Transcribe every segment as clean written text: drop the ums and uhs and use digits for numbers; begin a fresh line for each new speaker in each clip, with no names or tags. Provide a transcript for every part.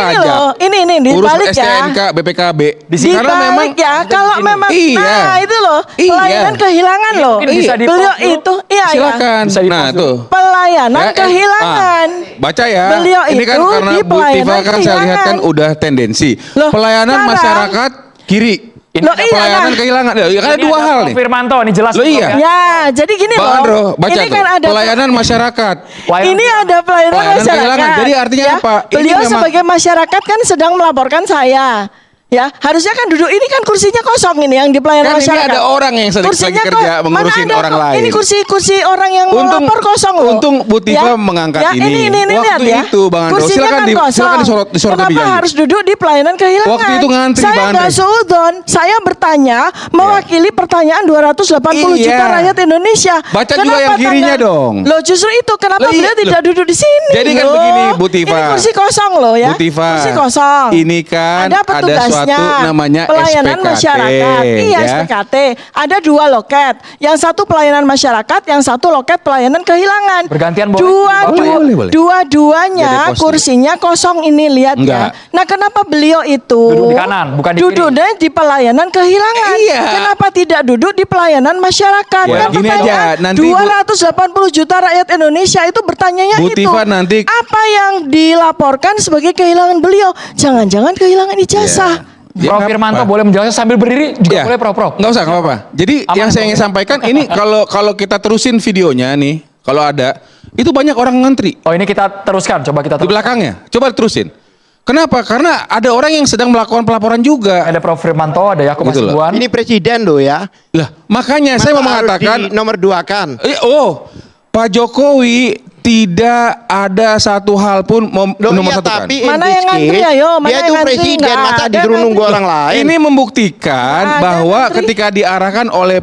pajak.
Ini
urus
dibalik ya.
STNK, BPKB.
Karena memang ya, kalau memang nah itu loh, pelayanan kehilangan loh. Beliau itu
silakan. Nah, tuh.
Pelayanan kehilangan.
Baca ya.
Beliau
ini kan
itu
karena
di
Bu Tifa
pelayanan
kan saya lihat kan udah tendensi.
Loh,
pelayanan
sekarang,
masyarakat kiri.
Loh,
pelayanan kehilangan. Ya, kan ada dua hal nih.
Firmanto ini jelas.
Loh, iya.
Ya, jadi gini
Bang Andro, baca
ini
tuh.
kan ada
Pelayanan masyarakat.
Ini ada pelayanan masyarakat.
Kehilangan. Jadi artinya apa?
Beliau sebagai masyarakat kan sedang melaporkan saya. Ya, harusnya kan duduk ini kan kursinya kosong ini yang di pelayanan
Kan
masyarakat.
ini ada orang yang sedang kerja mengurusin orang lain.
Ini kursi orang yang melapor kosong loh.
Untung Bu Tifa mengangkat ini.
Waktu
lihat itu Bang Andro, silakan disorot lebih
Kenapa
lanjut.
harus duduk di pelayanan kehilangan?
Waktu itu ngantri
Saya
Bang
nggak
Andri.
suudon. Saya bertanya mewakili pertanyaan 280 juta rakyat Indonesia.
Baca juga yang kirinya dong.
Loh justru itu kenapa beliau tidak duduk di sini?
Jadi kan begini Bu Tifa.
Ini kursi kosong loh ya.
Bu Tifa.
Kursi kosong.
Ini kan ada suatu namanya
pelayanan
SPKT,
masyarakat. Iya,
ya.
SPKT. Ada 2 loket. Yang satu pelayanan masyarakat, yang satu loket pelayanan kehilangan.
Bergantian
boleh.
Dua-duanya kursinya kosong ini lihat ya. Nah, kenapa beliau itu
duduk di kanan, bukan di kiri.
duduknya di pelayanan kehilangan?
Iya.
Kenapa tidak duduk di pelayanan masyarakat?
Ya,
Kan
gini
pertanyaan
aja, nanti
280 juta rakyat Indonesia itu bertanyanya
Bu
itu.
Tifa nanti
Apa yang dilaporkan sebagai kehilangan beliau? Jangan-jangan kehilangan ijazah.
Prof Firmanto boleh menjelaskan sambil berdiri juga boleh Prof.
Nggak usah, nggak apa-apa. Jadi yang saya ingin sampaikan ini kalau kita terusin videonya nih, kalau ada itu banyak orang ngantri.
Oh ini kita teruskan, coba kita
Di
teruskan.
belakangnya, coba terusin. Kenapa? Karena ada orang yang sedang melakukan pelaporan juga.
Ada Prof Firmanto, ada Yakub
Gitu loh.
Hasibuan.
Ini presiden loh ya.
Lah, makanya saya mau mengatakan
nomor 2 kan.
Pak Jokowi tidak ada satu hal pun nomor satu kan.
Tapi
Mana yang ngantri ayo? Mana
dia
yang
itu
ngantri?
presiden,
Nggak
masa
ada
disuruh nunggu
ngantri.
orang lain.
Ini membuktikan
Nggak ada
bahwa
ngantri.
ketika diarahkan oleh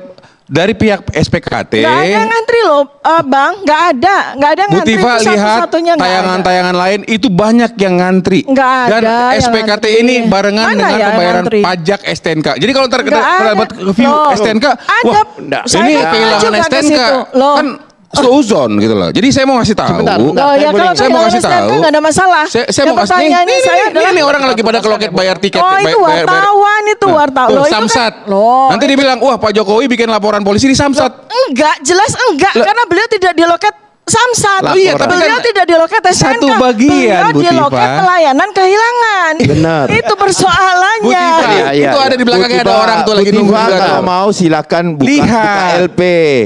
dari pihak SPKT,
Nggak ada ngantri loh, Bang. Nggak ada
Bu
ngantri.
Tifa
Itu
lihat
satu-satunya nggak ada.
tayangan-tayangan lain itu banyak yang ngantri.
Nggak
Dan
ada yang
SPKT
ngantri.
ini barengan
Mana
dengan
ya yang
pembayaran
ngantri?
pajak STNK. Jadi kalau ntar kita
Nggak ada.
dapat view
Loh,
STNK,
ada.
wah
Saya
ini
kan
kehilangan
juga ke
STNK
situ. Loh.
kan seuzon gitu loh. Jadi saya mau ngasih tahu.
Sebentar.
Oh ya kalau
Saya mau kasih
STNK
tahu.
nggak ada masalah.
Saya mau kasih
pertanyaannya saya adalah
ini orang lagi pada ke loket bayar tiket.
Oh itu wartawan itu wartawan.
Tuh,
Loh, itu kan-
Samsat.
Loh,
Nanti dibilang, wah Pak Jokowi bikin laporan polisi di Samsat.
enggak, jelas enggak karena beliau tidak di loket Samsat.
Lah, iya, tapi
beliau
kan
tidak di loket STNK.
satu bagian, Bu
beliau di
Tifa.
loket pelayanan kehilangan.
Benar.
Itu persoalannya.
Bu Tifa, itu ada di belakangnya ada orang tuh lagi nunggu juga
Kalau
tuh.
mau silakan buka
Lihat.
LP.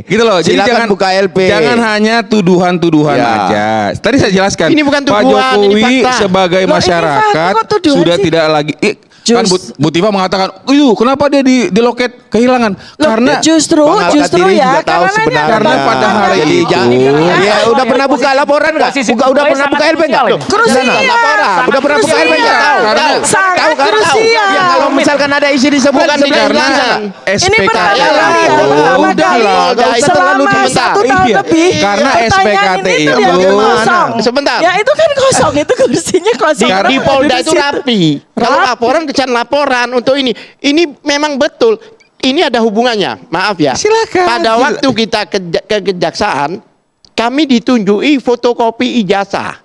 Gitu loh. Jadi
Silakan
jangan
buka LP.
Jangan hanya tuduhan-tuduhan
Ya.
aja. Tadi saya jelaskan.
Ini bukan
Pak
tuduhan, ini
Jokowi
fakta.
sebagai
Loh, ini
masyarakat
fakta, kok tuduhan
sudah
sih?
tidak lagi kan
Just-
Bu Tifa mengatakan, kenapa dia di loket kehilangan?"
Loh,
Karena
justru
Bang Al-Qadiri
ya
juga tahu
karena ini
sebenarnya.
ada
Karena pada hari
Jadi
itu-
jangan-
Iya,
udah pernah buka laporan nggak?
Posisi
Udah
ketuanya
pernah buka
sangat
LP nggak?
krusial
Tuh,
ini.
Krusial.
Jangan laporan.
Sangat
Udah pernah buka LP nggak?
krusial.
Tahu.
Karena-
sangat
Tahu kan? Tahu.
krusial.
Ya kalau misalkan ada isi disebutkan di
karena
jangan.
Ini pertama
SPKT
kali ya, pertama
udah
kali.
lah, nggak usah terlalu
Selama
sebentar.
1 tahun
Iya.
lebih.
Karena
pertanyaan
SPKT
ini
itu
tuh dianggap kosong.
Sebentar.
Ya itu kan kosong, itu kursinya kosong.
Di
Orang
Polda
ada di
itu
situ.
rapi. Kalau
Rapi.
laporan kecan laporan untuk ini. Ini memang betul. Ini ada hubungannya. Maaf ya.
Silakan.
Pada waktu kita ke kejaksaan, kami ditunjuki fotokopi ijazah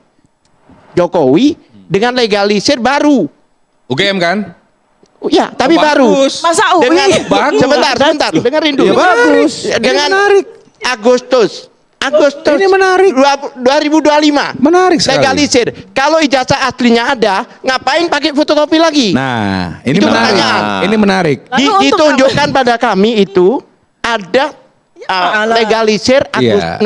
Jokowi dengan legalisir baru.
UGM kan?
Oh, ya, tapi baru.
Bagus.
Masa UI?
Dengan
Bagus.
sebentar, dengerin dulu.
Ya, bagus.
Dengan
Ini menarik.
Agustus
Ini menarik.
2025.
Menarik sekali.
Legalisir. Kalau ijazah aslinya ada, ngapain pakai fotokopi lagi?
Nah, ini
Itu
menarik.
pertanyaan.
Ini menarik.
Lalu untuk
Ditunjukkan pada kami itu ada
Allah.
legalisir
Iya.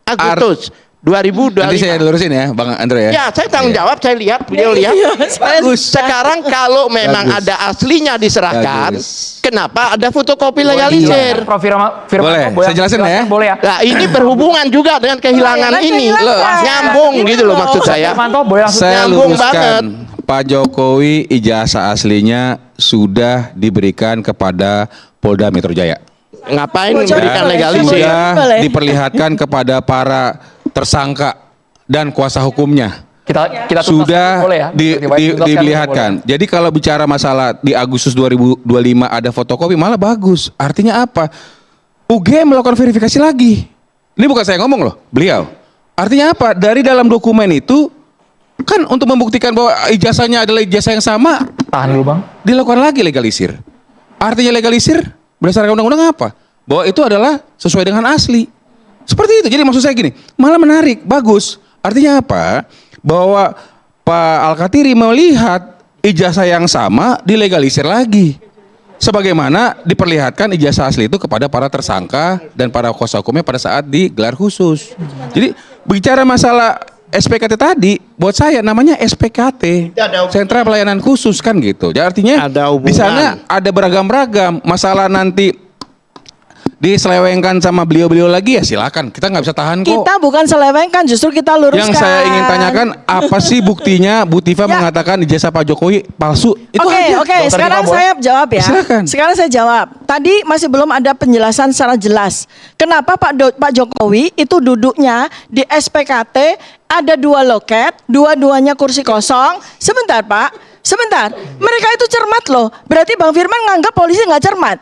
Agustus 2025.
Nanti saya lurusin ya, Bang Andre ya.
Ya, saya tanggung
Iya.
jawab, saya lihat, beliau lihat.
Iya, saya-
Sekarang kalau memang
Bagus.
ada aslinya diserahkan,
Bagus.
kenapa ada fotokopi legalisir?
Prof Firmanto
Boleh, saya jelasin ya.
Boleh ya.
Nah, ini berhubungan juga dengan kehilangan
Pelayanan
ini.
kehilangan.
Nyambung gitu loh maksud saya.
Firmanto boleh langsung.
Saya
Nyambung
luruskan,
banget.
Pak Jokowi ijazah aslinya sudah diberikan kepada Polda Metro Jaya.
Ngapain
Bocor
memberikan
boleh,
legalisir?
bocor.
Sudah
Boleh.
diperlihatkan kepada para tersangka dan kuasa hukumnya.
Kita tuntas
Sudah
boleh ya.
diperlihatkan. Jadi kalau bicara masalah di Agustus 2025 ada fotokopi malah bagus. Artinya apa? UGM melakukan verifikasi lagi. Ini bukan saya ngomong loh, beliau. Artinya apa? Dari dalam dokumen itu Kan untuk membuktikan bahwa ijazahnya adalah ijazah yang sama,
Tahan dulu bang.
dilakukan lagi legalisir. Artinya legalisir berdasarkan undang-undang apa? Bahwa itu adalah sesuai dengan asli. Seperti itu. Jadi maksud saya gini, malah menarik, bagus. Artinya apa? Bahwa Pak Al-Katiri melihat ijazah yang sama dilegalisir lagi. Sebagaimana diperlihatkan ijazah asli itu kepada para tersangka dan para kuasa hukumnya pada saat digelar khusus. Jadi bicara masalah SPKT tadi, buat saya namanya SPKT, Sentra Pelayanan Khusus kan gitu. Jadi artinya
Ada hubungan.
di sana ada beragam-ragam. Masalah nanti diselewengkan sama beliau-beliau lagi ya silakan. Kita nggak bisa tahan kok.
Kita bukan selewengkan, justru kita luruskan.
Yang saya ingin tanyakan apa sih buktinya Bu Tifa
Ya.
mengatakan ijazah Pak Jokowi palsu? Itu
Oke,
aja.
oke.
Dokter
Sekarang
Tifa, boleh?
saya jawab ya.
Silakan.
Sekarang saya jawab. Tadi masih belum ada penjelasan secara jelas. Kenapa Pak Jokowi itu duduknya di SPKT ada 2 loket, dua-duanya kursi kosong. Sebentar Pak, sebentar. Mereka itu cermat loh. Berarti Bang Firman nganggap polisi nggak cermat.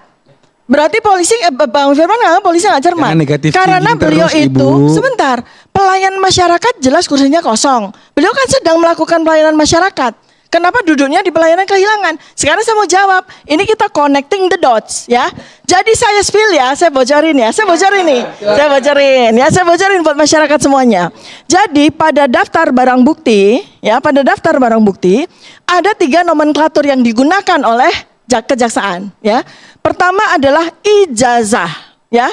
Berarti Bang Firman nganggap polisi nggak cermat.
Jangan negatif
Karena
thinking
beliau
terus,
itu,
Ibu.
sebentar, pelayan masyarakat jelas kursinya kosong. Beliau kan sedang melakukan pelayanan masyarakat. Kenapa duduknya di pelayanan kehilangan? Sekarang saya mau jawab. Ini kita connecting the dots ya. Jadi saya spill ya, saya bocorin ya. Saya bocorin nih. Saya bocorin ya, saya bocorin buat masyarakat semuanya. Jadi pada daftar barang bukti ya, pada daftar barang bukti ada 3 nomenklatur yang digunakan oleh kejaksaan ya. Pertama adalah ijazah ya.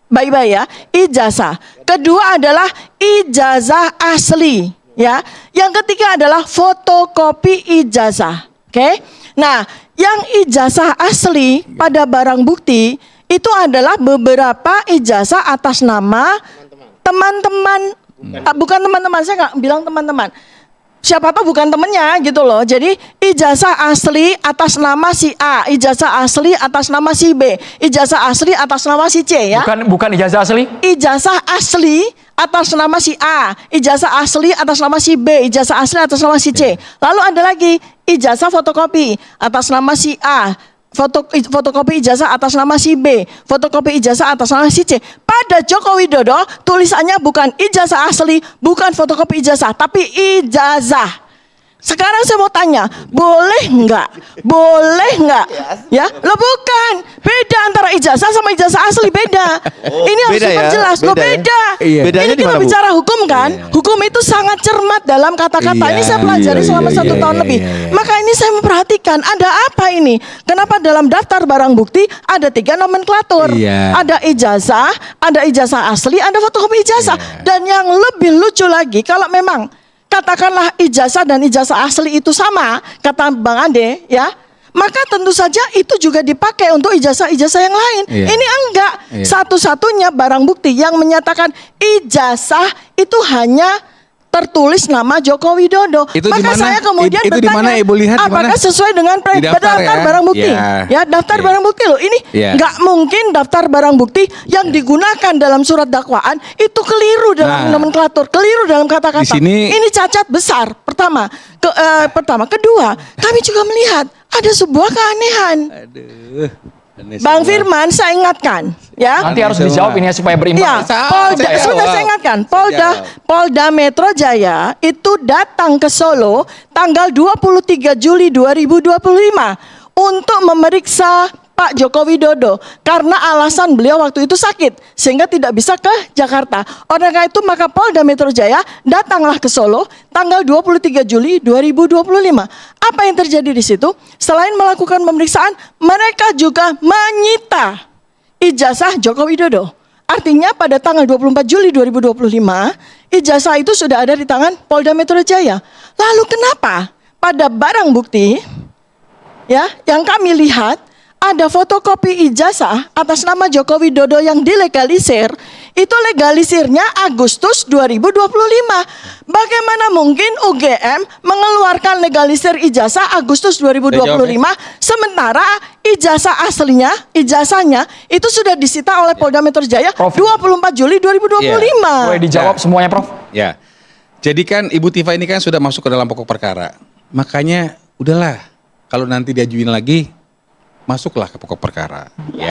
Baik-baik ya, ijazah. Kedua adalah ijazah asli ya. Yang ketiga adalah fotokopi ijazah. Oke. Nah, yang ijazah asli pada barang bukti itu adalah beberapa ijazah atas nama teman-teman. Bukan teman-teman, saya nggak bilang teman-teman. Siapa tahu bukan temennya gitu loh. Jadi ijazah asli atas nama si A, ijazah asli atas nama si B, ijazah asli atas nama si C ya.
Bukan ijazah asli.
Ijazah asli atas nama si A, ijazah asli atas nama si B, ijazah asli atas nama si C. Lalu ada lagi ijazah fotokopi atas nama si A, fotokopi ijazah atas nama si B, fotokopi ijazah atas nama si C. Pada Joko Widodo tulisannya bukan ijazah asli, bukan fotokopi ijazah, tapi ijazah. Sekarang saya mau tanya, boleh nggak? Boleh nggak? Ya, lo bukan. Beda antara ijazah sama ijazah asli, beda. Ini harus
beda ya,
diperjelas, lo
beda ya.
beda.
Iya.
Bedanya
Ini
di
kita
mana, Bu?
bicara hukum kan? Hukum itu sangat cermat dalam kata-kata. Ini saya pelajari selama 1 tahun lebih. Maka ini saya memperhatikan, ada apa ini? Kenapa dalam daftar barang bukti ada 3 nomenklatur?
Iya.
Ada ijazah asli, ada fotokopi ijazah. Dan yang lebih lucu lagi, kalau memang katakanlah ijazah dan ijazah asli itu sama, kata Bang Ade, ya, maka tentu saja itu juga dipakai untuk ijazah-ijazah yang lain.
Iya.
Ini enggak.
Iya.
Satu-satunya barang bukti yang menyatakan ijazah itu hanya tertulis nama Joko Widodo.
Itu di
Maka
mana?
saya kemudian
Itu di mana,
bertanya,
Ibu lihat di
apakah
mana?
sesuai dengan
Di daftar ya?
barang bukti?
Ya.
Ya, daftar
Iya.
barang bukti loh. Ini
Iya.
nggak mungkin daftar barang bukti yang digunakan dalam surat dakwaan itu keliru dalam
Nah,
nomenklatur, keliru dalam kata-kata.
di sini-
Ini cacat besar. Pertama, kedua, kami juga melihat ada sebuah keanehan.
Aduh.
Bang Firman, saya ingatkan, ya.
Nanti harus dijawab ini ya supaya berimbang.
Ya,
Saya
sebentar
jawab.
saya ingatkan,
Saya
Polda Metro Jaya itu datang ke Solo tanggal 23 Juli 2025 untuk memeriksa Pak Joko Widodo karena alasan beliau waktu itu sakit sehingga tidak bisa ke Jakarta. Oleh karena itu maka Polda Metro Jaya datanglah ke Solo tanggal 23 Juli 2025. Apa yang terjadi di situ? Selain melakukan pemeriksaan, mereka juga menyita ijazah Joko Widodo. Artinya pada tanggal 24 Juli 2025, ijazah itu sudah ada di tangan Polda Metro Jaya. Lalu kenapa pada barang bukti ya yang kami lihat ada fotokopi ijazah atas nama Joko Widodo yang dilegalisir, itu legalisirnya Agustus 2025. Bagaimana mungkin UGM mengeluarkan legalisir ijazah Agustus 2025 sementara ijazahnya itu sudah disita oleh Polda Metro Jaya
Prof.
24 Juli 2025.
Boleh dijawab
Ya.
semuanya, Prof?
Ya. Jadi kan Ibu Tifa ini kan sudah masuk ke dalam pokok perkara. Makanya udahlah, kalau nanti diajuin lagi, masuklah ke pokok perkara. Ya.